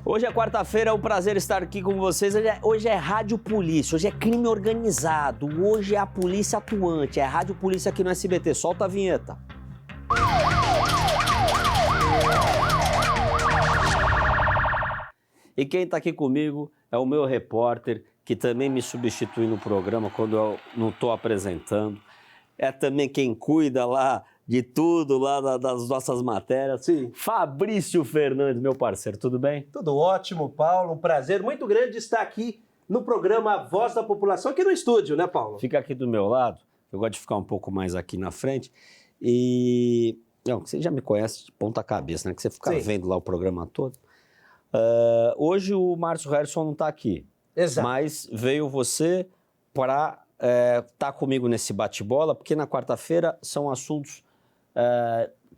Hoje é quarta-feira, é um prazer estar aqui com vocês. Hoje é Rádio Polícia, hoje é crime organizado, hoje é a polícia atuante, é a Rádio Polícia aqui no SBT. Solta a vinheta. E quem está aqui comigo é o meu repórter, que também me substitui no programa quando eu não estou apresentando. É também quem cuida lá de tudo, lá das nossas matérias. Sim. Fabrício Fernandes, meu parceiro, tudo bem? Tudo ótimo, Paulo. Um prazer muito grande estar aqui no programa Voz da População, aqui no estúdio, né, Paulo? Fica aqui do meu lado, eu gosto de ficar um pouco mais aqui na frente. E não, você já me conhece de ponta cabeça, né? Que você fica Sim. vendo lá o programa todo. Hoje o Márcio Harrison não está aqui. Exato. Mas veio você para estar comigo nesse bate-bola, porque na quarta-feira são assuntos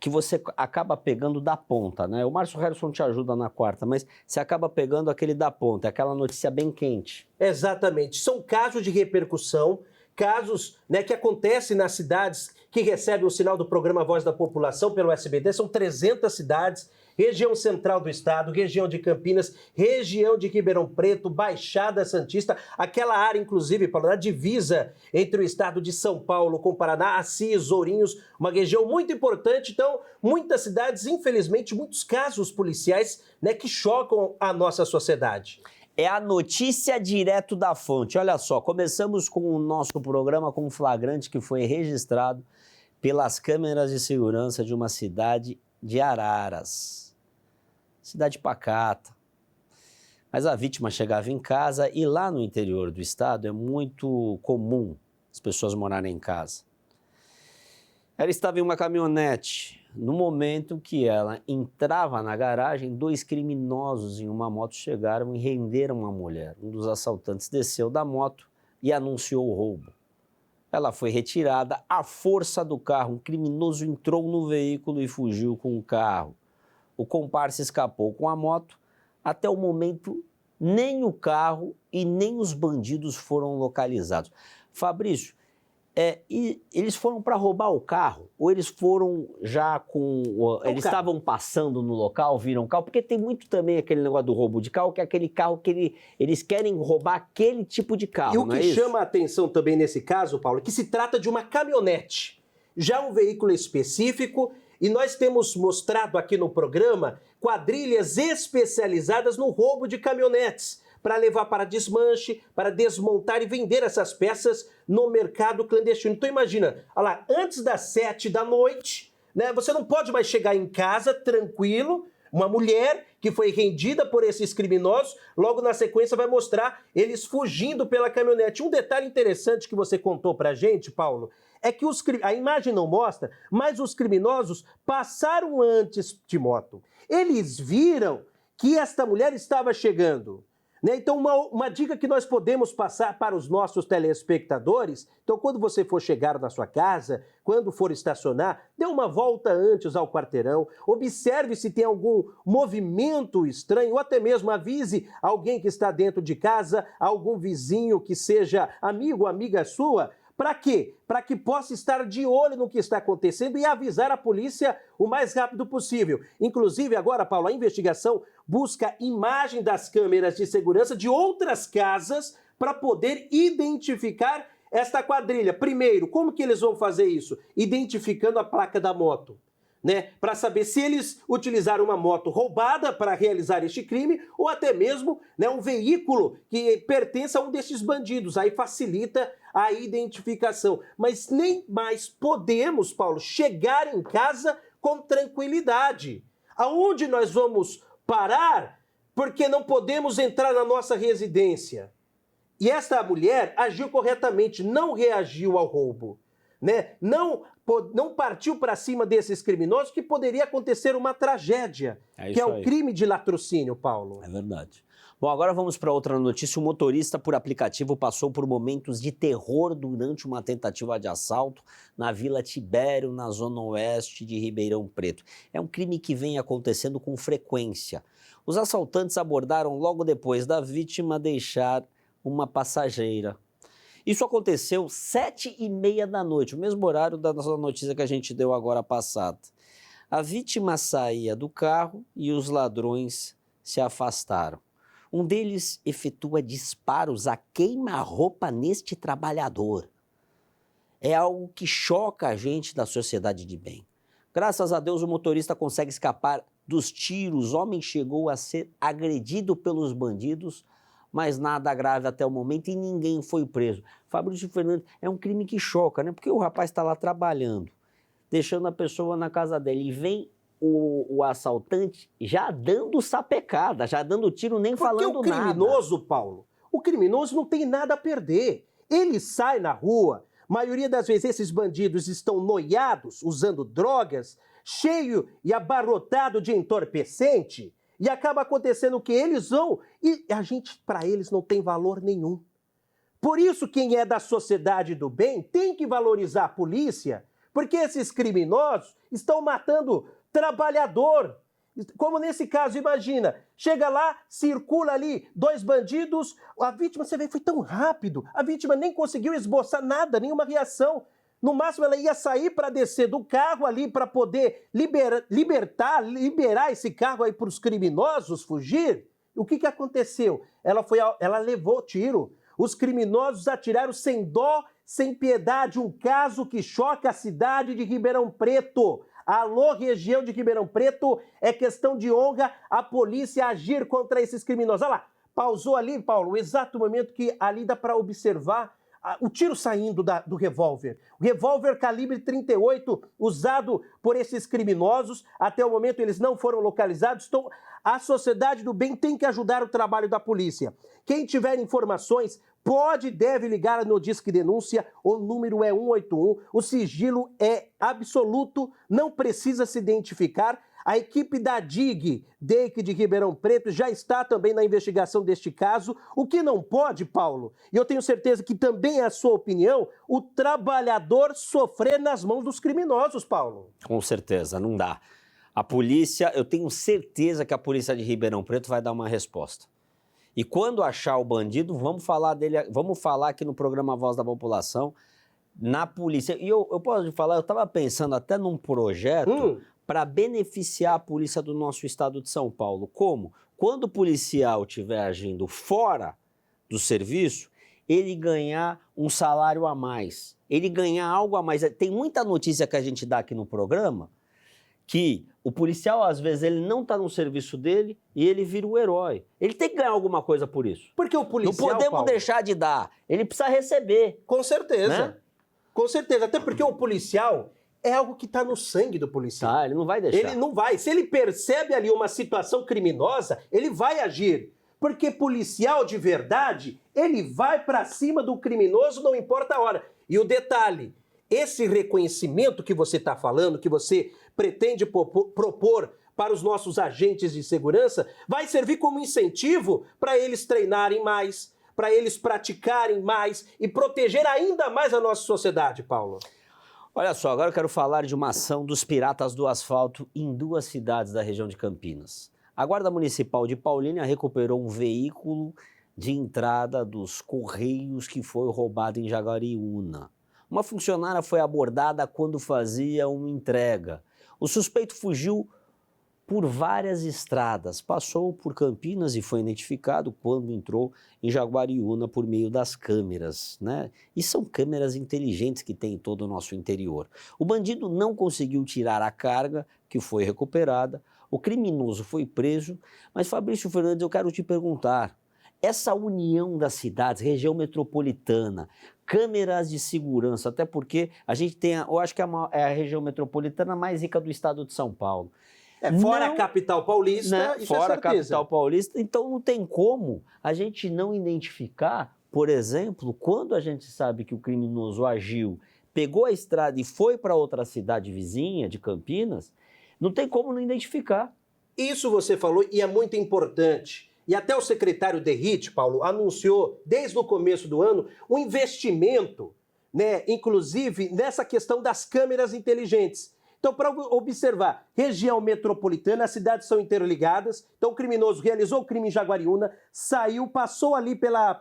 que você acaba pegando da ponta, né? O Márcio Harrison te ajuda na quarta, mas você acaba pegando aquele da ponta, aquela notícia bem quente. Exatamente. São casos de repercussão, casos, né, que acontecem nas cidades que recebem o sinal do programa Voz da População pelo SBT. São 300 cidades, região central do estado, região de Campinas, região de Ribeirão Preto, Baixada Santista, aquela área, inclusive, Paulo, na divisa entre o estado de São Paulo com o Paraná, Assis, Ourinhos, uma região muito importante. Então, muitas cidades, infelizmente, muitos casos policiais, né, que chocam a nossa sociedade. É a notícia direto da fonte. Olha só, começamos com o nosso programa com um flagrante que foi registrado pelas câmeras de segurança de uma cidade de Araras. Cidade pacata. Mas a vítima chegava em casa e lá no interior do estado é muito comum as pessoas morarem em casa. Ela estava em uma caminhonete. No momento que ela entrava na garagem, 2 criminosos em uma moto chegaram e renderam a mulher. Um dos assaltantes desceu da moto e anunciou o roubo. Ela foi retirada à força do carro. Um criminoso entrou no veículo e fugiu com o carro. O comparsa escapou com a moto. Até o momento, nem o carro e nem os bandidos foram localizados. Fabrício, eles foram para roubar o carro? Ou eles foram já com... Eles estavam passando no local, viram o carro? Porque tem muito também aquele negócio do roubo de carro, que é aquele carro que eles querem roubar aquele tipo de carro, E o que chama a atenção também nesse caso, Paulo, é que se trata de uma caminhonete, já um veículo específico, e nós temos mostrado aqui no programa quadrilhas especializadas no roubo de caminhonetes, para levar para desmanche, para desmontar e vender essas peças no mercado clandestino. Então imagina, olha lá, antes das 7 da noite, né, você não pode mais chegar em casa tranquilo. Uma mulher que foi rendida por esses criminosos, logo na sequência vai mostrar eles fugindo pela caminhonete. Um detalhe interessante que você contou pra gente, Paulo, é que a imagem não mostra, mas os criminosos passaram antes de moto. Eles viram que esta mulher estava chegando. Né? Então, uma dica que nós podemos passar para os nossos telespectadores, então quando você for chegar na sua casa, quando for estacionar, dê uma volta antes ao quarteirão, observe se tem algum movimento estranho, ou até mesmo avise alguém que está dentro de casa, algum vizinho que seja amigo ou amiga sua. Para quê? Para que possa estar de olho no que está acontecendo e avisar a polícia o mais rápido possível. Inclusive, agora, Paulo, a investigação busca imagem das câmeras de segurança de outras casas para poder identificar esta quadrilha. Primeiro, como que eles vão fazer isso? Identificando a placa da moto, né? Para saber se eles utilizaram uma moto roubada para realizar este crime ou até mesmo, né, um veículo que pertence a um desses bandidos. Aí facilita a identificação. Mas nem mais podemos, Paulo, chegar em casa com tranquilidade. Aonde nós vamos parar? Porque não podemos entrar na nossa residência. E esta mulher agiu corretamente, não reagiu ao roubo, né? Não partiu para cima desses criminosos, que poderia acontecer uma tragédia, que é o crime de latrocínio, Paulo. É verdade. Bom, agora vamos para outra notícia. O motorista por aplicativo passou por momentos de terror durante uma tentativa de assalto na Vila Tibério, na zona oeste de Ribeirão Preto. É um crime que vem acontecendo com frequência. Os assaltantes abordaram logo depois da vítima deixar uma passageira. Isso aconteceu 7h30 da noite, o mesmo horário da nossa notícia que a gente deu agora passada. A vítima saía do carro e os ladrões se afastaram. Um deles efetua disparos a queima-roupa neste trabalhador. É algo que choca a gente da sociedade de bem. Graças a Deus, o motorista consegue escapar dos tiros. O homem chegou a ser agredido pelos bandidos, mas nada grave até o momento e ninguém foi preso. Fabrício Fernandes, é um crime que choca, né? Porque o rapaz está lá trabalhando, deixando a pessoa na casa dele e vem o assaltante já dando sapecada, já dando tiro, nem falando nada. Porque o criminoso, Paulo, o criminoso não tem nada a perder. Ele sai na rua, maioria das vezes esses bandidos estão noiados, usando drogas, cheio e abarrotado de entorpecente, e acaba acontecendo o que eles vão, e a gente, para eles, não tem valor nenhum. Por isso, quem é da sociedade do bem tem que valorizar a polícia, porque esses criminosos estão matando trabalhador. Como nesse caso, imagina, chega lá, circula ali 2 bandidos, a vítima, você vê, foi tão rápido, a vítima nem conseguiu esboçar nada, nenhuma reação. No máximo, ela ia sair para descer do carro ali para poder liberar esse carro aí para os criminosos fugir. O que aconteceu? Ela levou tiro. Os criminosos atiraram sem dó, sem piedade. Um caso que choca a cidade de Ribeirão Preto. Alô, região de Ribeirão Preto, é questão de honra a polícia agir contra esses criminosos. Olha lá, pausou ali, Paulo, o exato momento que ali dá para observar o tiro saindo do revólver. O revólver calibre 38 usado por esses criminosos. Até o momento eles não foram localizados. Então, a sociedade do bem tem que ajudar o trabalho da polícia. Quem tiver informações pode e deve ligar no Disque Denúncia, o número é 181, o sigilo é absoluto, não precisa se identificar. A equipe da DIG de Ribeirão Preto já está também na investigação deste caso. O que não pode, Paulo, e eu tenho certeza que também é a sua opinião, o trabalhador sofrer nas mãos dos criminosos, Paulo. Com certeza, não dá. A polícia, eu tenho certeza que a polícia de Ribeirão Preto vai dar uma resposta. E quando achar o bandido, vamos falar dele, vamos falar aqui no programa Voz da População, na polícia. E eu posso te falar, eu estava pensando até num projeto para beneficiar a polícia do nosso estado de São Paulo. Como? Quando o policial estiver agindo fora do serviço, ele ganhar um salário a mais, ele ganhar algo a mais. Tem muita notícia que a gente dá aqui no programa que o policial, às vezes, ele não está no serviço dele e ele vira o herói. Ele tem que ganhar alguma coisa por isso. Porque o policial, não podemos Paulo, deixar de dar. Ele precisa receber. Com certeza. Né? Com certeza. Até porque o policial é algo que está no sangue do policial. Tá, ele não vai deixar. Ele não vai. Se ele percebe ali uma situação criminosa, ele vai agir. Porque policial de verdade, ele vai para cima do criminoso, não importa a hora. E o detalhe, esse reconhecimento que você está falando, que você pretende propor para os nossos agentes de segurança, vai servir como incentivo para eles treinarem mais, para eles praticarem mais e proteger ainda mais a nossa sociedade, Paulo. Olha só, agora eu quero falar de uma ação dos Piratas do Asfalto em 2 cidades da região de Campinas. A Guarda Municipal de Paulínia recuperou um veículo de entrada dos Correios que foi roubado em Jaguariúna. Uma funcionária foi abordada quando fazia uma entrega. O suspeito fugiu por várias estradas, passou por Campinas e foi identificado quando entrou em Jaguariúna por meio das câmeras, né? E são câmeras inteligentes que tem em todo o nosso interior. O bandido não conseguiu tirar a carga, que foi recuperada, o criminoso foi preso, mas Fabrício Fernandes, eu quero te perguntar, essa união das cidades, região metropolitana, câmeras de segurança, até porque a gente tem, eu acho que é a região metropolitana mais rica do estado de São Paulo. Fora a capital paulista, né? Isso fora é a capital paulista, então não tem como a gente não identificar, por exemplo, quando a gente sabe que o criminoso agiu, pegou a estrada e foi para outra cidade vizinha de Campinas, não tem como não identificar. Isso você falou e é muito importante. E até o secretário Derrite, Paulo, anunciou desde o começo do ano um investimento, né, inclusive nessa questão das câmeras inteligentes. Então, para observar, região metropolitana, as cidades são interligadas. Então, o criminoso realizou o crime em Jaguariúna, saiu, passou ali pela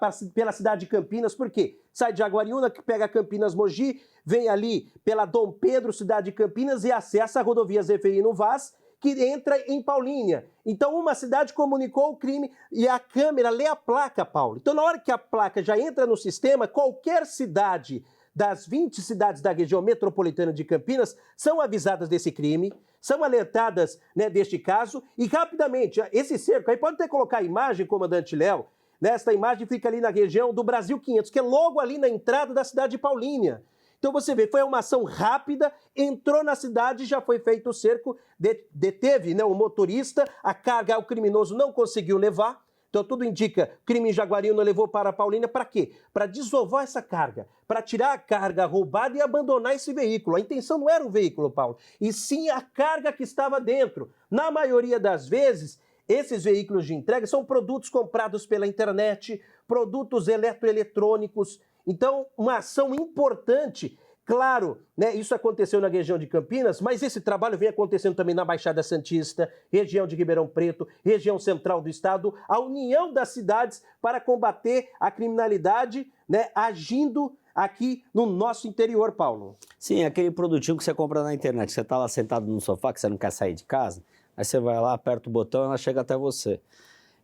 cidade de Campinas. Por quê? Sai de Jaguariúna, que pega Campinas Mogi, vem ali pela Dom Pedro, cidade de Campinas, e acessa a rodovia Zeferino Vaz, que entra em Paulínia. Então, uma cidade comunicou o crime e a câmera lê a placa, Paulo. Então, na hora que a placa já entra no sistema, qualquer cidade das 20 cidades da região metropolitana de Campinas são avisadas desse crime, são alertadas, né, deste caso, e rapidamente, esse cerco, aí pode até colocar a imagem, comandante Léo, né, essa imagem fica ali na região do Brasil 500, que é logo ali na entrada da cidade de Paulínia. Então você vê, foi uma ação rápida, entrou na cidade, já foi feito o cerco, deteve, né, o motorista, a carga o criminoso não conseguiu levar. Então tudo indica, crime em Jaguariúna levou para Paulínia para quê? Para desovar essa carga, para tirar a carga roubada e abandonar esse veículo. A intenção não era o veículo, Paulo, e sim a carga que estava dentro. Na maioria das vezes, esses veículos de entrega são produtos comprados pela internet, produtos eletroeletrônicos. Então, uma ação importante. Claro, né, isso aconteceu na região de Campinas, mas esse trabalho vem acontecendo também na Baixada Santista, região de Ribeirão Preto, região central do estado, a união das cidades para combater a criminalidade, né, agindo aqui no nosso interior, Paulo. Sim, aquele produtinho que você compra na internet. Você está lá sentado no sofá, que você não quer sair de casa, aí você vai lá, aperta o botão e ela chega até você.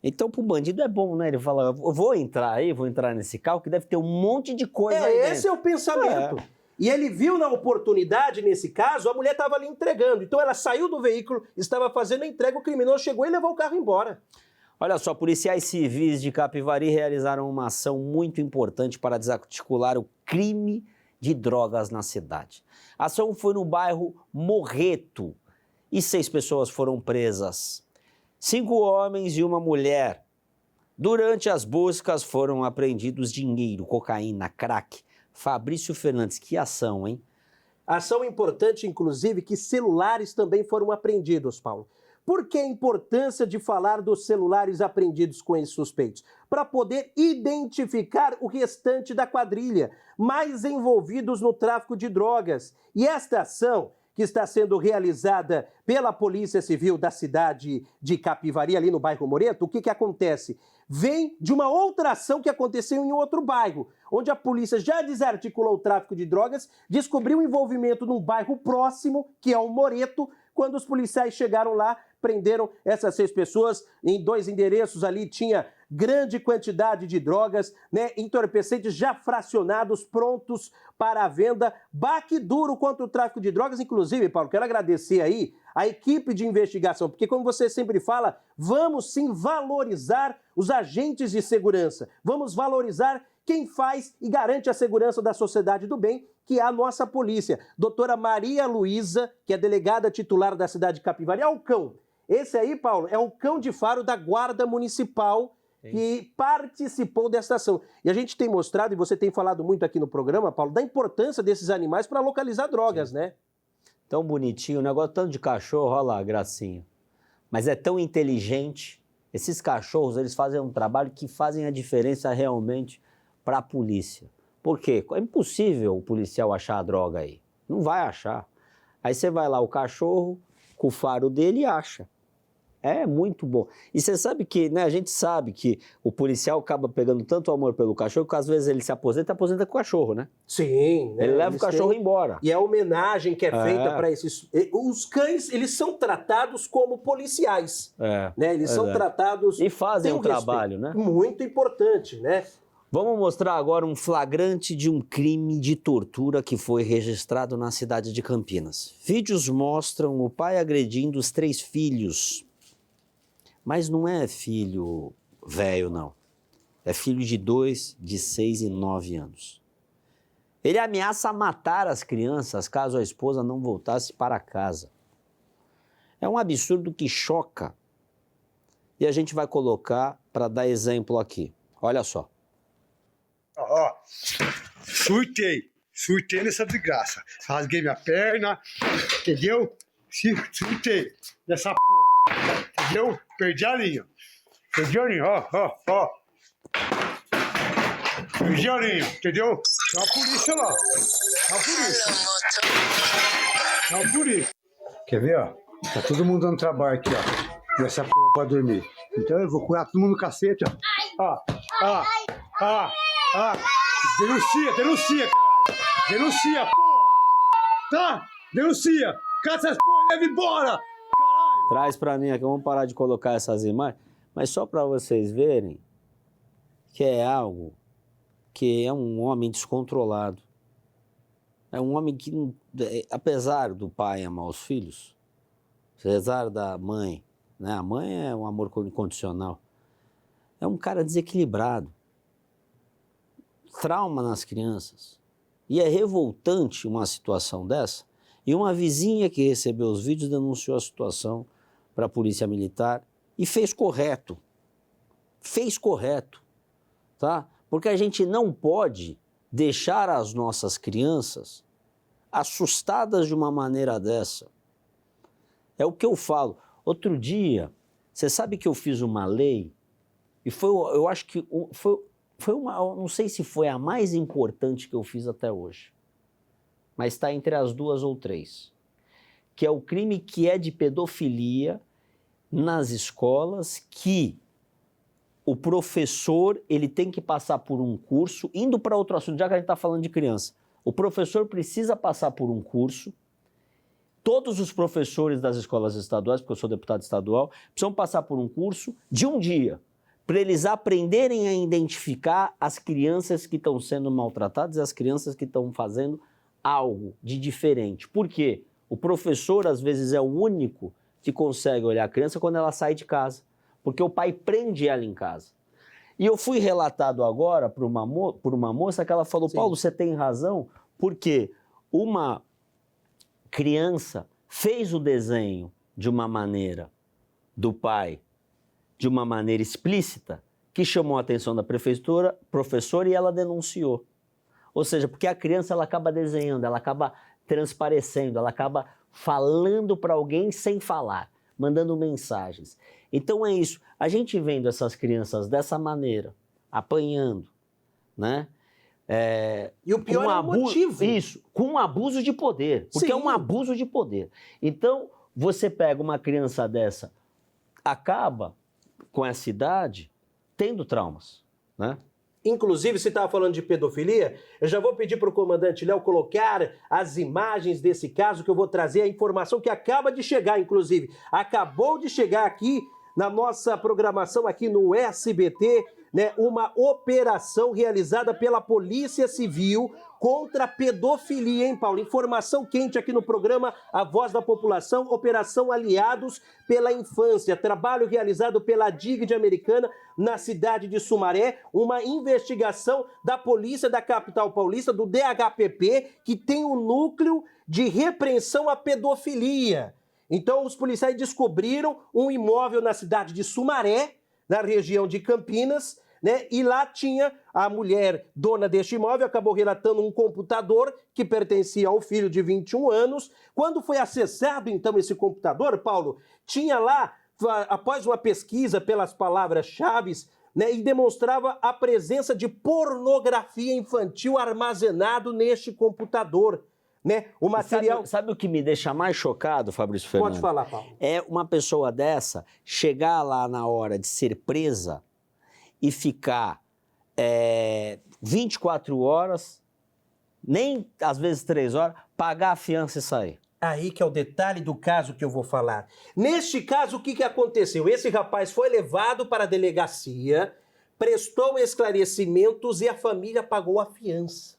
Então, pro bandido é bom, né? Ele fala, eu vou entrar nesse carro que deve ter um monte de coisa aí dentro. Esse é o pensamento. E ele viu na oportunidade, nesse caso, a mulher estava ali entregando. Então ela saiu do veículo, estava fazendo a entrega, o criminoso chegou e levou o carro embora. Olha só, policiais civis de Capivari realizaram uma ação muito importante para desarticular o crime de drogas na cidade. A ação foi no bairro Morreto e 6 pessoas foram presas. 5 homens e uma mulher. Durante as buscas foram apreendidos dinheiro, cocaína, crack. Fabrício Fernandes, que ação, hein? Ação importante, inclusive, que celulares também foram apreendidos, Paulo. Por que a importância de falar dos celulares apreendidos com esses suspeitos? Para poder identificar o restante da quadrilha, mais envolvidos no tráfico de drogas. E esta ação, que está sendo realizada pela Polícia Civil da cidade de Capivari, ali no bairro Moreto, o que acontece? Vem de uma outra ação que aconteceu em outro bairro, onde a polícia já desarticulou o tráfico de drogas, descobriu o envolvimento num bairro próximo, que é o Moreto. Quando os policiais chegaram lá, prenderam essas 6 pessoas. Em 2 endereços ali tinha grande quantidade de drogas, né, entorpecentes já fracionados, prontos para a venda. Baque duro contra o tráfico de drogas. Inclusive, Paulo, quero agradecer aí a equipe de investigação, porque como você sempre fala, vamos sim valorizar os agentes de segurança. Vamos valorizar quem faz e garante a segurança da sociedade do bem, que é a nossa polícia. Doutora Maria Luísa, que é delegada titular da cidade de Capivari, é o cão. Esse aí, Paulo, é o cão de faro da Guarda Municipal que participou dessa ação. E a gente tem mostrado, e você tem falado muito aqui no programa, Paulo, da importância desses animais para localizar drogas, né? Tão bonitinho, o negócio tanto de cachorro, olha lá, gracinha. Mas é tão inteligente. Esses cachorros, eles fazem um trabalho que fazem a diferença realmente para a polícia. Por quê? É impossível o policial achar a droga aí. Não vai achar. Aí você vai lá, o cachorro, com o faro dele, acha. É muito bom. E você sabe que, né, a gente sabe que o policial acaba pegando tanto amor pelo cachorro que às vezes ele se aposenta com o cachorro, né? Sim. Ele leva o cachorro embora. E a homenagem que é feita para esses... Os cães, eles são tratados como policiais. Né? Eles são tratados... E fazem um trabalho, né? Muito importante, né? Vamos mostrar agora um flagrante de um crime de tortura que foi registrado na cidade de Campinas. Vídeos mostram o pai agredindo os 3 filhos. Mas não é filho velho, não. É filho de 2, de 6 e 9 anos. Ele ameaça matar as crianças caso a esposa não voltasse para casa. É um absurdo que choca. E a gente vai colocar para dar exemplo aqui. Olha só. Ó, surtei nessa desgraça. Rasguei minha perna, entendeu? Surtei nessa porra, entendeu? Perdi a linha, ó. Perdi a linha, entendeu? Tá a polícia lá, tá a polícia. Quer ver, ó? Tá todo mundo dando trabalho aqui, ó. Nessa porra pra dormir. Então eu vou curar todo mundo no cacete, ó. Denuncia, caralho. Denuncia, porra. Tá? Denuncia. Caça essas porra e leva embora. Caralho. Traz para mim aqui, vamos parar de colocar essas imagens, mas só para vocês verem que é algo que é um homem descontrolado. É um homem que, apesar do pai amar os filhos, apesar da mãe, né? A mãe é um amor incondicional, é um cara desequilibrado, trauma nas crianças. E é revoltante uma situação dessa. E uma vizinha que recebeu os vídeos denunciou a situação para a polícia militar e fez correto. Fez correto, tá? Porque a gente não pode deixar as nossas crianças assustadas de uma maneira dessa. É o que eu falo. Outro dia, você sabe que eu fiz uma lei e eu acho que foi uma, não sei se foi a mais importante que eu fiz até hoje, mas está entre as 2 ou 3, que é o crime que é de pedofilia nas escolas, que o professor ele tem que passar por um curso, indo para outro assunto, já que a gente está falando de criança, o professor precisa passar por um curso, todos os professores das escolas estaduais, porque eu sou deputado estadual, precisam passar por um curso de um dia, para eles aprenderem a identificar as crianças que estão sendo maltratadas e as crianças que estão fazendo algo de diferente. Por quê? O professor, às vezes, é o único que consegue olhar a criança quando ela sai de casa, porque o pai prende ela em casa. E eu fui relatado agora por uma moça que ela falou, Paulo, você tem razão, porque uma criança fez o desenho de uma maneira do pai, de uma maneira explícita, que chamou a atenção da professora e ela denunciou. Ou seja, porque a criança ela acaba desenhando, ela acaba transparecendo, ela acaba falando para alguém sem falar, mandando mensagens. Então é isso, a gente vendo essas crianças dessa maneira, apanhando, né? E o pior é o motivo. Isso, com um abuso de poder, porque Sim. é um abuso de poder. Então, você pega uma criança dessa, acaba com essa idade tendo traumas, né? Inclusive, você estava falando de pedofilia, eu já vou pedir para o comandante Léo colocar as imagens desse caso, que eu vou trazer a informação que acaba de chegar, inclusive. Acabou de chegar aqui na nossa programação aqui no SBT, né, uma operação realizada pela Polícia Civil contra a pedofilia, hein, Paulo? Informação quente aqui no programa A Voz da População, Operação Aliados pela Infância, trabalho realizado pela DIG de Americana na cidade de Sumaré, uma investigação da polícia da capital paulista, do DHPP, que tem um núcleo de repreensão à pedofilia. Então, os policiais descobriram um imóvel na cidade de Sumaré, na região de Campinas, né? E lá tinha a mulher dona deste imóvel, acabou relatando um computador que pertencia ao filho de 21 anos. Quando foi acessado, então, esse computador, Paulo, tinha lá, após uma pesquisa pelas palavras-chave, né, e demonstrava a presença de pornografia infantil armazenado neste computador. Né? O material... Sabe o que me deixa mais chocado, Fabrício Fernandes? Pode falar, Paulo. É uma pessoa dessa chegar lá na hora de ser presa e ficar 24 horas, nem às vezes 3 horas, pagar a fiança e sair. Aí que é o detalhe do caso que eu vou falar. Neste caso, o que aconteceu? Esse rapaz foi levado para a delegacia, prestou esclarecimentos e a família pagou a fiança.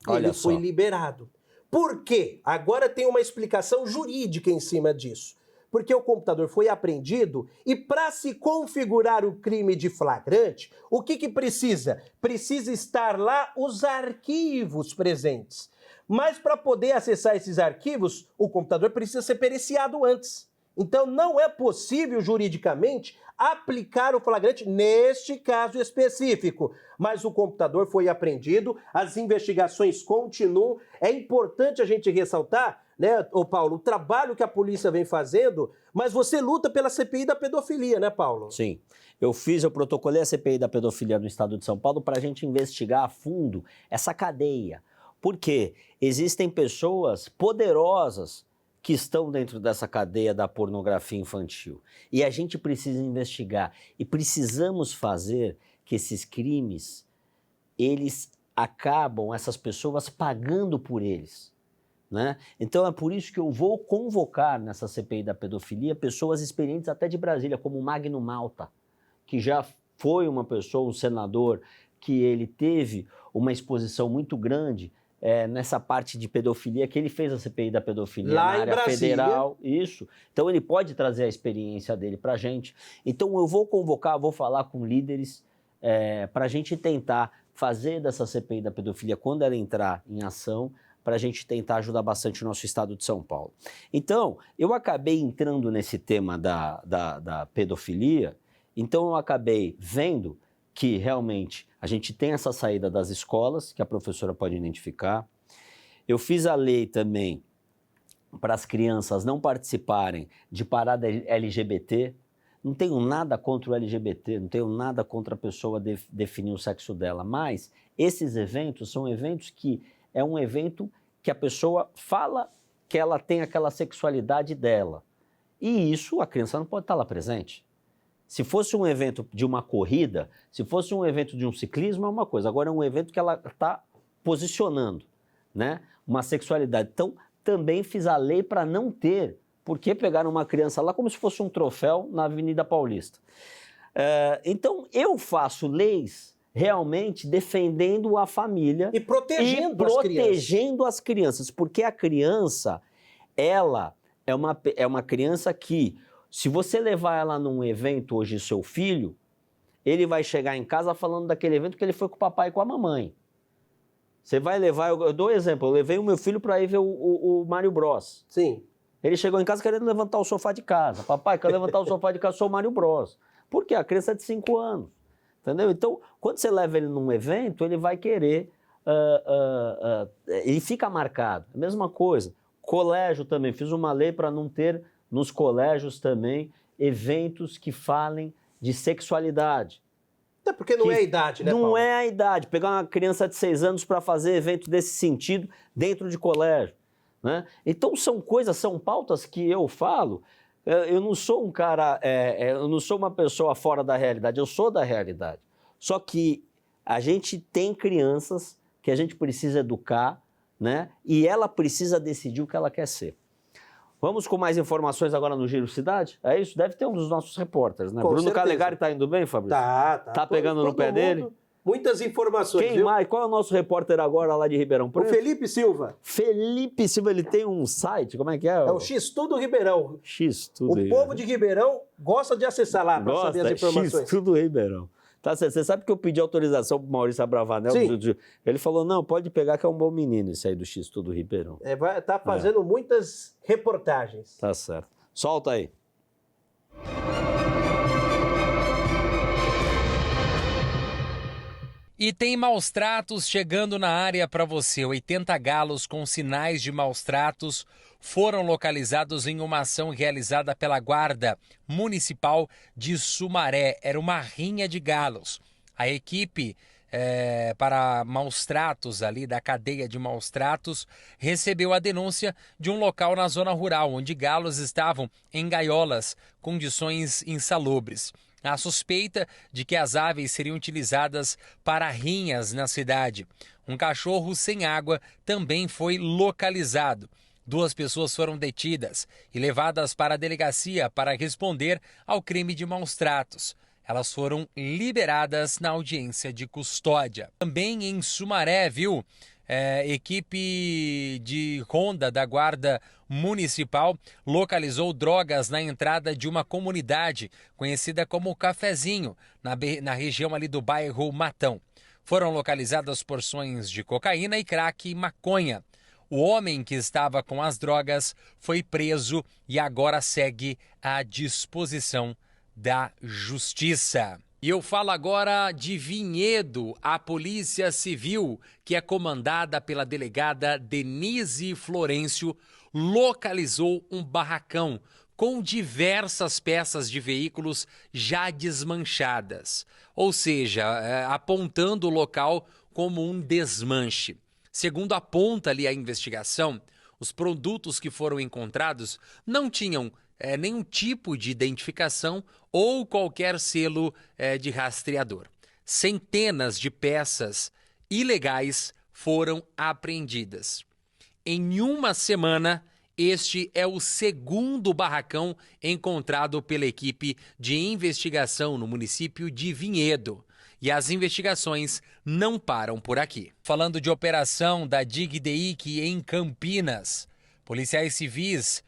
Olha Ele só. foi liberado. Por quê? Agora tem uma explicação jurídica em cima disso. Porque o computador foi apreendido e para se configurar o crime de flagrante, o que precisa? Precisa estar lá os arquivos presentes. Mas para poder acessar esses arquivos, o computador precisa ser periciado antes. Então não é possível juridicamente aplicar o flagrante neste caso específico. Mas o computador foi apreendido, as investigações continuam. É importante a gente ressaltar, né, ô Paulo, o trabalho que a polícia vem fazendo, mas você luta pela CPI da pedofilia, né, Paulo? Sim. Eu protocolei a CPI da pedofilia no estado de São Paulo para a gente investigar a fundo essa cadeia. Porque existem pessoas poderosas que estão dentro dessa cadeia da pornografia infantil. E a gente precisa investigar. E precisamos fazer que esses crimes, eles acabam, essas pessoas pagando por eles. né? Então é por isso que eu vou convocar nessa CPI da pedofilia pessoas experientes até de Brasília, como o Magno Malta, que já foi uma pessoa, um senador, que ele teve uma exposição muito grande nessa parte de pedofilia, que ele fez a CPI da pedofilia lá na área em Brasília. federal. Isso. Então ele pode trazer a experiência dele para a gente. Então eu vou convocar, vou falar com líderes para a gente tentar fazer dessa CPI da pedofilia, quando ela entrar em ação, para a gente tentar ajudar bastante o nosso estado de São Paulo. Então, eu acabei entrando nesse tema da pedofilia, então eu acabei vendo que realmente a gente tem essa saída das escolas, que a professora pode identificar. Eu fiz a lei também para as crianças não participarem de parada LGBT. Não tenho nada contra o LGBT, não tenho nada contra a pessoa definir o sexo dela, mas esses eventos são eventos que é um evento que a pessoa fala que ela tem aquela sexualidade dela. E isso a criança não pode estar lá presente. Se fosse um evento de uma corrida, se fosse um evento de um ciclismo, é uma coisa. Agora é um evento que ela está posicionando, né? Uma sexualidade. Então, também fiz a lei para não ter por que pegar uma criança lá como se fosse um troféu na Avenida Paulista. Então, eu faço leis realmente defendendo a família E protegendo as crianças, porque a criança, ela é uma criança que, se você levar ela num evento hoje, seu filho, ele vai chegar em casa falando daquele evento que ele foi com o papai e com a mamãe. Você vai levar, eu dou um exemplo, eu levei o meu filho para ir ver o Mario Bros. Sim. Ele chegou em casa querendo levantar o sofá de casa. Papai, quero levantar o sofá de casa, sou o Mario Bros. Por quê? A criança é de 5 anos. Entendeu? Então, quando você leva ele num evento, ele vai querer... ele fica marcado. A mesma coisa. Colégio também. Fiz uma lei para não ter nos colégios também eventos que falem de sexualidade. Até porque não é a idade, né, Não Paulo? é a idade. Pegar uma criança de 6 anos para fazer evento desse sentido dentro de colégio. Né? Então são coisas, são pautas que eu falo, eu não sou um cara, eu não sou uma pessoa fora da realidade, eu sou da realidade. Só que a gente tem crianças que a gente precisa educar, né? E ela precisa decidir o que ela quer ser. Vamos com mais informações agora no Giro Cidade? É isso? Deve ter um dos nossos repórteres, né? Com Bruno certeza. Calegari tá indo bem, Fabrício? Tá. Tá pegando no pé dele? Muitas informações, Quem viu? mais? Qual é o nosso repórter agora lá de Ribeirão O Preto? Felipe Silva. Felipe Silva, ele tem um site, como é que é? É o X-Tudo Ribeirão. X-Tudo O povo de Ribeirão gosta de acessar lá para saber as informações. X-Tudo Ribeirão. Tá, você sabe que eu pedi autorização pro Maurício Abravanel? Sim. Ele falou, não, pode pegar que é um bom menino esse aí do X-Tudo Ribeirão. Tá fazendo muitas reportagens. Tá certo. Solta aí. E tem maus tratos chegando na área para você. 80 galos com sinais de maus tratos foram localizados em uma ação realizada pela Guarda Municipal de Sumaré. Era uma rinha de galos. A equipe para maus tratos ali da cadeia de maus tratos recebeu a denúncia de um local na zona rural, onde galos estavam em gaiolas, condições insalubres. A suspeita de que as aves seriam utilizadas para rinhas na cidade. Um cachorro sem água também foi localizado. 2 pessoas foram detidas e levadas para a delegacia para responder ao crime de maus tratos. Elas foram liberadas na audiência de custódia. Também em Sumaré, viu? Equipe de ronda da Guarda Municipal localizou drogas na entrada de uma comunidade conhecida como Cafezinho, na região ali do bairro Matão. Foram localizadas porções de cocaína e crack e maconha. O homem que estava com as drogas foi preso e agora segue à disposição da Justiça. E eu falo agora de Vinhedo. A Polícia Civil, que é comandada pela delegada Denise Florencio, localizou um barracão com diversas peças de veículos já desmanchadas, ou seja, apontando o local como um desmanche. Segundo aponta ali a investigação, os produtos que foram encontrados não tinham nenhum tipo de identificação ou qualquer selo de rastreador. Centenas de peças ilegais foram apreendidas. Em uma semana, este é o segundo barracão encontrado pela equipe de investigação no município de Vinhedo. E as investigações não param por aqui. Falando de operação da DIG-DIC em Campinas, policiais civis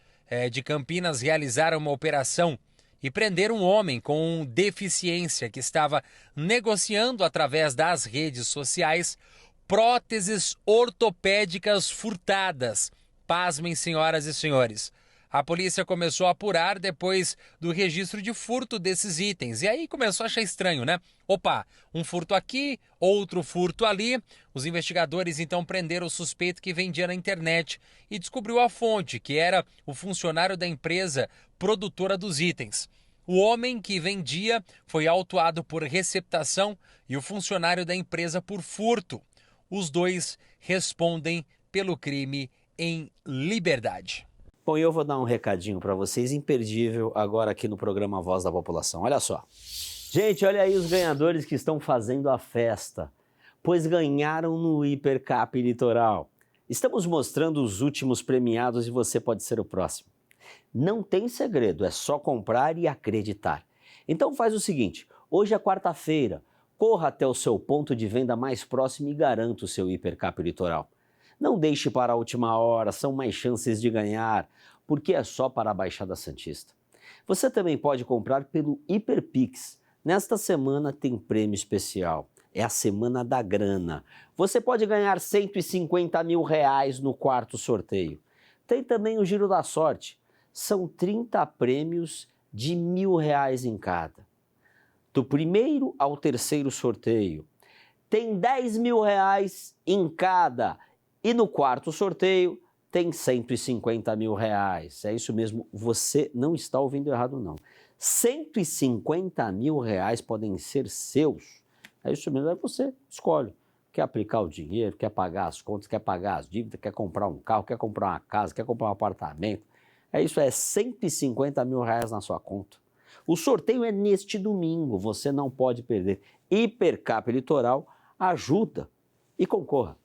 de Campinas realizaram uma operação e prenderam um homem com deficiência que estava negociando através das redes sociais próteses ortopédicas furtadas. Pasmem, senhoras e senhores. A polícia começou a apurar depois do registro de furto desses itens. E aí começou a achar estranho, né? Opa, um furto aqui, outro furto ali. Os investigadores então prenderam o suspeito que vendia na internet e descobriu a fonte, que era o funcionário da empresa produtora dos itens. O homem que vendia foi autuado por receptação e o funcionário da empresa por furto. Os dois respondem pelo crime em liberdade. Bom, eu vou dar um recadinho para vocês, imperdível, agora aqui no programa Voz da População. Olha só. Gente, olha aí os ganhadores que estão fazendo a festa, pois ganharam no Hipercap Litoral. Estamos mostrando os últimos premiados e você pode ser o próximo. Não tem segredo, é só comprar e acreditar. Então faz o seguinte, hoje é quarta-feira, corra até o seu ponto de venda mais próximo e garanta o seu Hipercap Litoral. Não deixe para a última hora, são mais chances de ganhar, porque é só para a Baixada Santista. Você também pode comprar pelo Hiperpix. Nesta semana tem prêmio especial. É a Semana da Grana. Você pode ganhar R$150 mil no quarto sorteio. Tem também o Giro da Sorte. São 30 prêmios de R$1.000 em cada. Do primeiro ao terceiro sorteio, tem R$10 mil em cada. E no quarto sorteio tem R$150 mil. É isso mesmo, você não está ouvindo errado não. R$150 mil podem ser seus. É isso mesmo, aí você escolhe. Quer aplicar o dinheiro, quer pagar as contas, quer pagar as dívidas, quer comprar um carro, quer comprar uma casa, quer comprar um apartamento. É isso, é R$150 mil na sua conta. O sorteio é neste domingo, você não pode perder. Hipercap Litoral ajuda e concorra.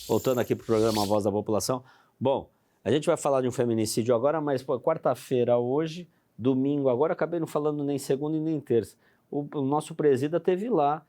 Voltando aqui para o programa Voz da População. Bom, a gente vai falar de um feminicídio agora, mas quarta-feira hoje, domingo agora, acabei não falando nem segunda e nem terça. O nosso presida teve lá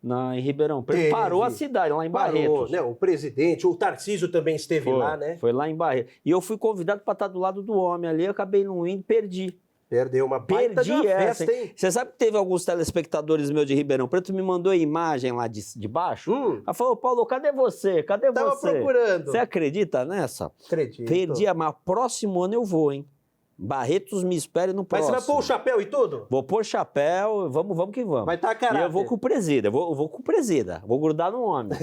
em Ribeirão Preto, parou a cidade, lá em Barretos. Né? O presidente, o Tarcísio também esteve lá, né? Foi lá em Barretos. E eu fui convidado para estar do lado do homem ali, eu acabei não indo, perdi. Perdeu uma baita de uma festa, hein? Você sabe que teve alguns telespectadores meus de Ribeirão Preto me mandou a imagem lá de baixo? Ela falou, Paulo, cadê você? Cadê você? Tava procurando. Você acredita nessa? Acredito. Perdi, mas próximo ano eu vou, hein? Barretos me espere no próximo. Mas você vai pôr o chapéu e tudo? Vou pôr chapéu, vamos que vamos. Vai estar a caráter. E eu vou com o presida, eu vou com o presida, vou grudar no homem.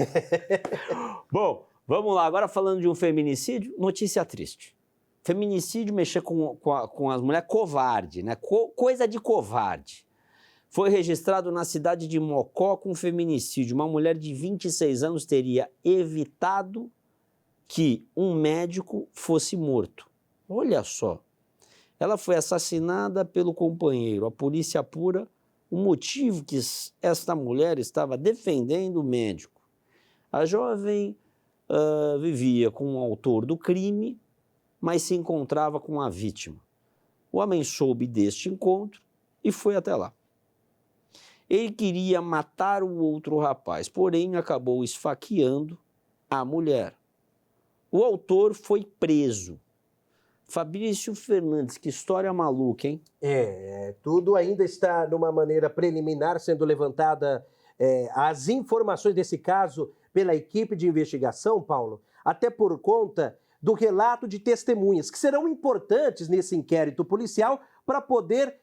Bom, vamos lá, agora falando de um feminicídio, notícia triste. Feminicídio, mexer com as mulheres, covarde, né? Coisa de covarde. Foi registrado na cidade de Mocó com feminicídio. Uma mulher de 26 anos teria evitado que um médico fosse morto. Olha só. Ela foi assassinada pelo companheiro. A polícia apura o motivo que esta mulher estava defendendo o médico. A jovem vivia com o autor do crime, mas se encontrava com a vítima. O homem soube deste encontro e foi até lá. Ele queria matar o outro rapaz, porém acabou esfaqueando a mulher. O autor foi preso. Fabrício Fernandes, que história maluca, hein? Tudo ainda está numa maneira preliminar, sendo levantada as informações desse caso pela equipe de investigação, Paulo, até por conta do relato de testemunhas, que serão importantes nesse inquérito policial para poder,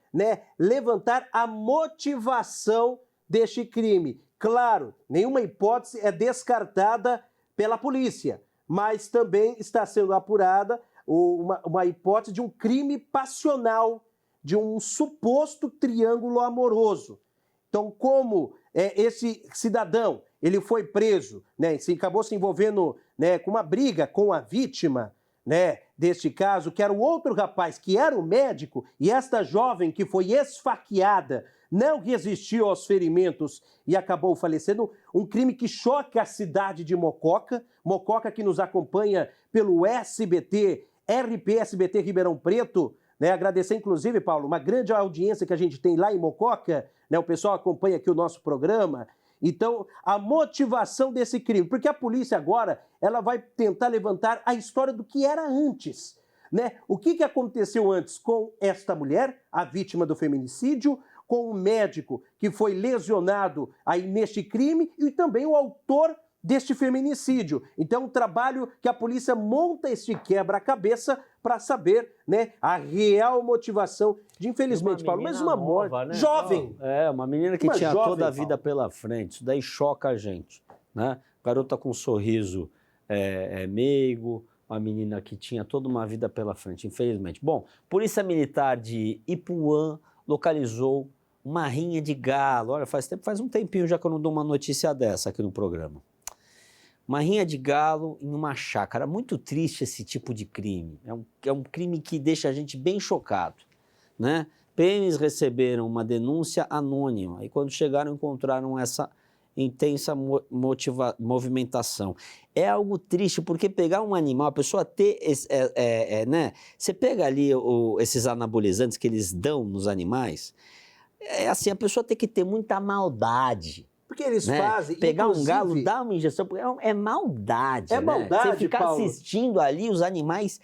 levantar a motivação deste crime. Claro, nenhuma hipótese é descartada pela polícia, mas também está sendo apurada uma hipótese de um crime passional, de um suposto triângulo amoroso. Então, como esse cidadão ele foi preso, acabou se envolvendo com uma briga com a vítima deste caso, que era o outro rapaz, que era o médico, e esta jovem que foi esfaqueada não resistiu aos ferimentos e acabou falecendo. Um crime que choca a cidade de Mococa. Mococa que nos acompanha pelo SBT, RP-SBT Ribeirão Preto. Né? Agradecer, inclusive, Paulo, uma grande audiência que a gente tem lá em Mococa. Né? O pessoal acompanha aqui o nosso programa. Então, a motivação desse crime, porque a polícia agora ela vai tentar levantar a história do que era antes. Né? O que aconteceu antes com esta mulher, a vítima do feminicídio, com o médico que foi lesionado aí neste crime e também o autor deste feminicídio. Então, um trabalho que a polícia monta este quebra-cabeça para saber, né, a real motivação de, infelizmente, Paulo, mas uma morte nova, né? jovem. Uma menina que Uma tinha jovem, toda a vida Paulo. pela frente. Isso daí choca a gente, né? Garota com um sorriso meigo, uma menina que tinha toda uma vida pela frente, infelizmente. Bom, Polícia Militar de Ipuã localizou uma rinha de galo. Olha, faz um tempinho já que eu não dou uma notícia dessa aqui no programa. Uma rinha de galo em uma chácara. Muito triste esse tipo de crime. É um crime que deixa a gente bem chocado, né? PMs receberam uma denúncia anônima e quando chegaram encontraram essa intensa movimentação. É algo triste porque pegar um animal, a pessoa ter, né? Você pega ali esses anabolizantes que eles dão nos animais, assim, a pessoa tem que ter muita maldade. Porque eles Né? fazem, Pegar inclusive, um galo, dar uma injeção, porque é maldade. É né? maldade, Você ficar Paulo. assistindo ali os animais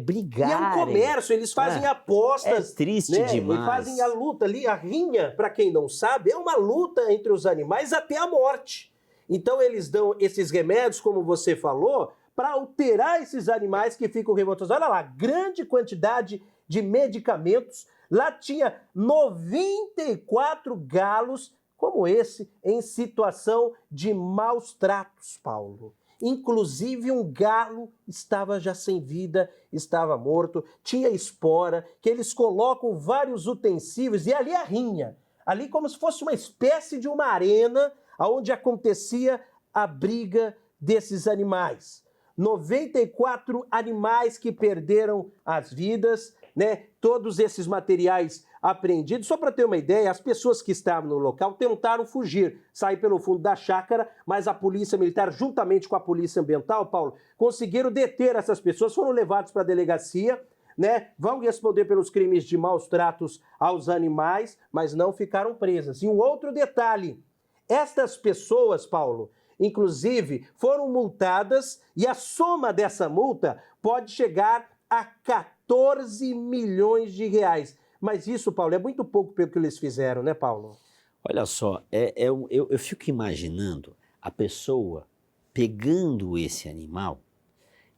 brigarem. E é um comércio, eles fazem apostas. É triste né? demais. E fazem a luta ali, a rinha, para quem não sabe, é uma luta entre os animais até a morte. Então eles dão esses remédios, como você falou, para alterar esses animais que ficam revoltosos. Olha lá, grande quantidade de medicamentos. Lá tinha 94 galos como esse em situação de maus tratos, Paulo. Inclusive um galo estava já sem vida, estava morto, tinha espora, que eles colocam vários utensílios e ali a rinha, ali como se fosse uma espécie de uma arena onde acontecia a briga desses animais. 94 animais que perderam as vidas, né? Todos esses materiais apreendidos. Só para ter uma ideia, as pessoas que estavam no local tentaram fugir, sair pelo fundo da chácara, mas a polícia militar, juntamente com a polícia ambiental, Paulo, conseguiram deter essas pessoas, foram levados para a delegacia, né? Vão responder pelos crimes de maus tratos aos animais, mas não ficaram presas. E um outro detalhe, estas pessoas, Paulo, inclusive, foram multadas e a soma dessa multa pode chegar a 14 milhões de reais. Mas isso, Paulo, é muito pouco pelo que eles fizeram, né, Paulo? Olha só, eu fico imaginando a pessoa pegando esse animal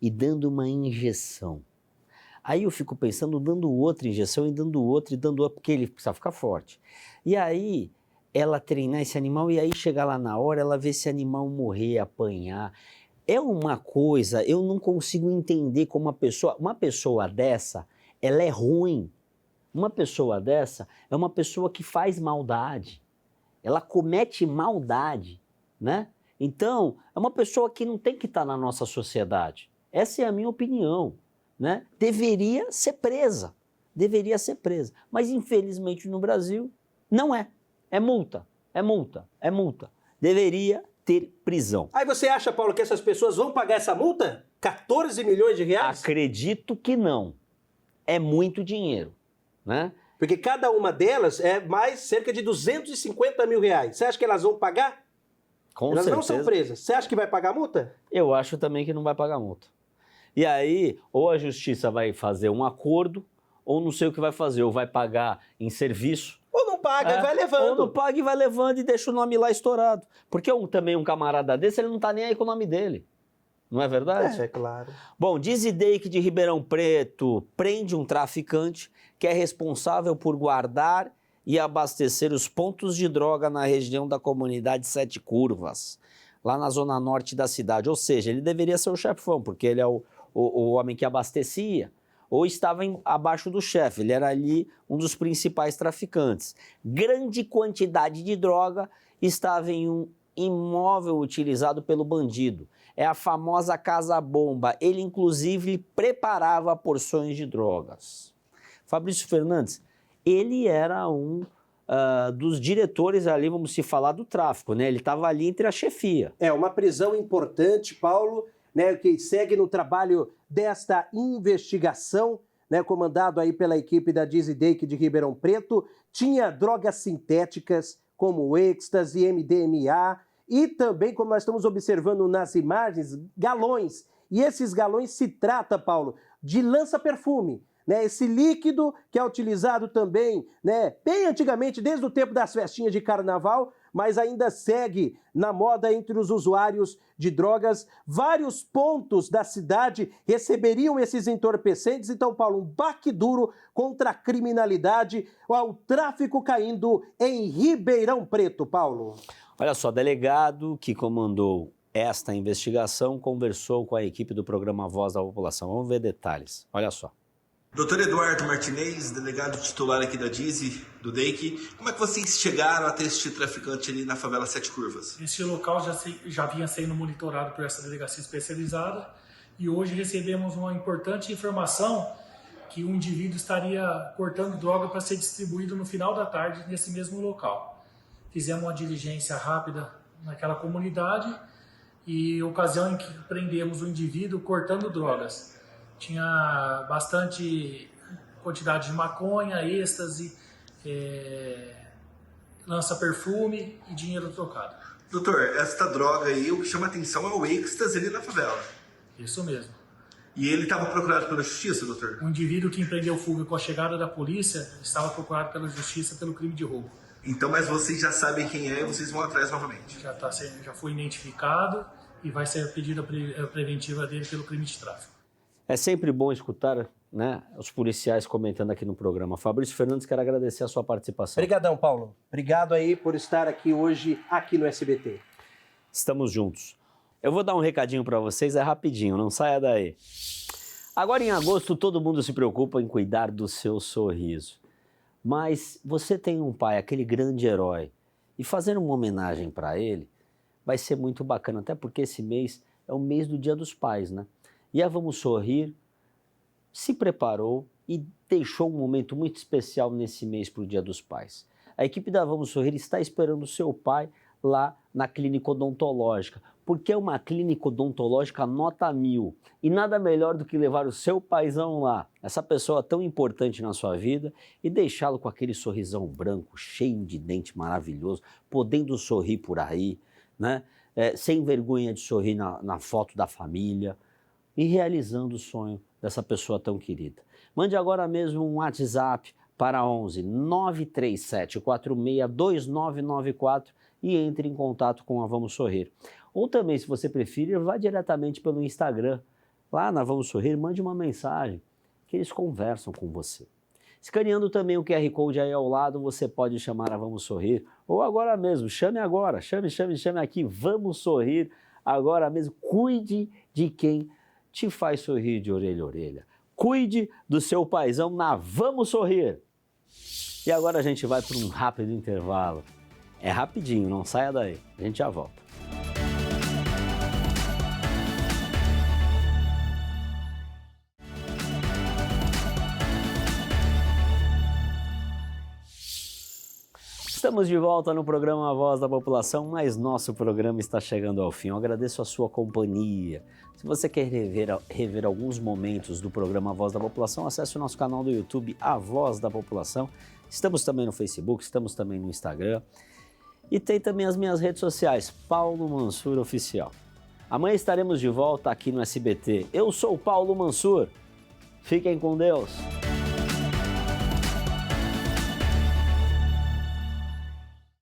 e dando uma injeção. Aí eu fico pensando, dando outra injeção e dando outra, porque ele precisa ficar forte. E aí ela treinar esse animal e aí chegar lá na hora, ela vê esse animal morrer, apanhar. É uma coisa, eu não consigo entender como uma pessoa dessa, ela é ruim. Uma pessoa dessa é uma pessoa que faz maldade. Ela comete maldade, né? Então, é uma pessoa que não tem que estar na nossa sociedade. Essa é a minha opinião, né? Deveria ser presa. Deveria ser presa. Mas, infelizmente, no Brasil, não é. É multa, é multa, é multa. Deveria ter prisão. Aí você acha, Paulo, que essas pessoas vão pagar essa multa? 14 milhões de reais? Acredito que não. É muito dinheiro, né? Porque cada uma delas é mais cerca de 250 mil reais. Você acha que elas vão pagar? Com Elas certeza. não são presas. Você acha que vai pagar a multa? Eu acho também que não vai pagar multa. E aí, ou a justiça vai fazer um acordo, ou não sei o que vai fazer, ou vai pagar em serviço. Ou não paga e vai levando. Ou não paga e vai levando e deixa o nome lá estourado. Porque também um camarada desse, ele não tá nem aí com o nome dele. Não é verdade? É claro. Bom, Dizideique de Ribeirão Preto prende um traficante que é responsável por guardar e abastecer os pontos de droga na região da comunidade Sete Curvas, lá na zona norte da cidade. Ou seja, ele deveria ser o chefão, porque ele é o homem que abastecia, ou estava abaixo do chefe, ele era ali um dos principais traficantes. Grande quantidade de droga estava em um imóvel utilizado pelo bandido. É a famosa casa-bomba. Ele, inclusive, preparava porções de drogas. Fabrício Fernandes, ele era um dos diretores ali, vamos se falar do tráfico, né? Ele estava ali entre a chefia. É uma prisão importante, Paulo, né, que segue no trabalho desta investigação, né, comandado aí pela equipe da Dizidake de Ribeirão Preto. Tinha drogas sintéticas como êxtase, MDMA e também, como nós estamos observando nas imagens, galões. E esses galões se trata, Paulo, de lança-perfume. Né, esse líquido que é utilizado também, né, bem antigamente, desde o tempo das festinhas de carnaval, mas ainda segue na moda entre os usuários de drogas. Vários pontos da cidade receberiam esses entorpecentes. Então, Paulo, um baque duro contra a criminalidade, o tráfico caindo em Ribeirão Preto, Paulo. Olha só, delegado que comandou esta investigação conversou com a equipe do programa Voz da População. Vamos ver detalhes. Olha só. Doutor Eduardo Martinez, delegado titular aqui da Dizidake, como é que vocês chegaram até este traficante ali na favela Sete Curvas? Esse local já vinha sendo monitorado por essa delegacia especializada e hoje recebemos uma importante informação que um indivíduo estaria portando droga para ser distribuído no final da tarde nesse mesmo local. Fizemos uma diligência rápida naquela comunidade e ocasião em que prendemos o indivíduo cortando drogas. Tinha bastante quantidade de maconha, êxtase, lança-perfume e dinheiro trocado. Doutor, esta droga aí, o que chama atenção é o êxtase ali na favela. Isso mesmo. E ele estava procurado pela justiça, doutor? O indivíduo que empreendeu fuga com a chegada da polícia estava procurado pela justiça pelo crime de roubo. Então, mas vocês já sabem quem é e vocês vão atrás novamente? Já foi identificado e vai ser pedida a preventiva dele pelo crime de tráfico. É sempre bom escutar, né, os policiais comentando aqui no programa. Fabrício Fernandes, quero agradecer a sua participação. Obrigadão, Paulo. Obrigado aí por estar aqui hoje, aqui no SBT. Estamos juntos. Eu vou dar um recadinho para vocês, é rapidinho, não saia daí. Agora em agosto, todo mundo se preocupa em cuidar do seu sorriso. Mas você tem um pai, aquele grande herói, e fazer uma homenagem para ele vai ser muito bacana, até porque esse mês é o mês do Dia dos Pais, né? E a Vamos Sorrir se preparou e deixou um momento muito especial nesse mês para o Dia dos Pais. A equipe da Vamos Sorrir está esperando o seu pai lá na clínica odontológica, porque é uma clínica odontológica nota 1000. E nada melhor do que levar o seu paizão lá, essa pessoa tão importante na sua vida, e deixá-lo com aquele sorrisão branco, cheio de dente maravilhoso, podendo sorrir por aí, né? Sem vergonha de sorrir na foto da família, e realizando o sonho dessa pessoa tão querida. Mande agora mesmo um WhatsApp para 11 937 46 2994 e entre em contato com a Vamos Sorrir. Ou também, se você preferir, vá diretamente pelo Instagram. Lá na Vamos Sorrir, mande uma mensagem que eles conversam com você. Escaneando também o QR Code aí ao lado, você pode chamar a Vamos Sorrir. Ou agora mesmo, chame agora, chame aqui, Vamos Sorrir agora mesmo. Cuide de quem te faz sorrir de orelha a orelha. Cuide do seu paizão na Vamos Sorrir. E agora a gente vai para um rápido intervalo. É rapidinho, não saia daí. A gente já volta. Estamos de volta no programa A Voz da População, mas nosso programa está chegando ao fim. Eu agradeço a sua companhia. Se você quer rever alguns momentos do programa A Voz da População, acesse o nosso canal do YouTube, A Voz da População. Estamos também no Facebook, estamos também no Instagram. E tem também as minhas redes sociais, Paulo Mansur Oficial. Amanhã estaremos de volta aqui no SBT. Eu sou o Paulo Mansur. Fiquem com Deus.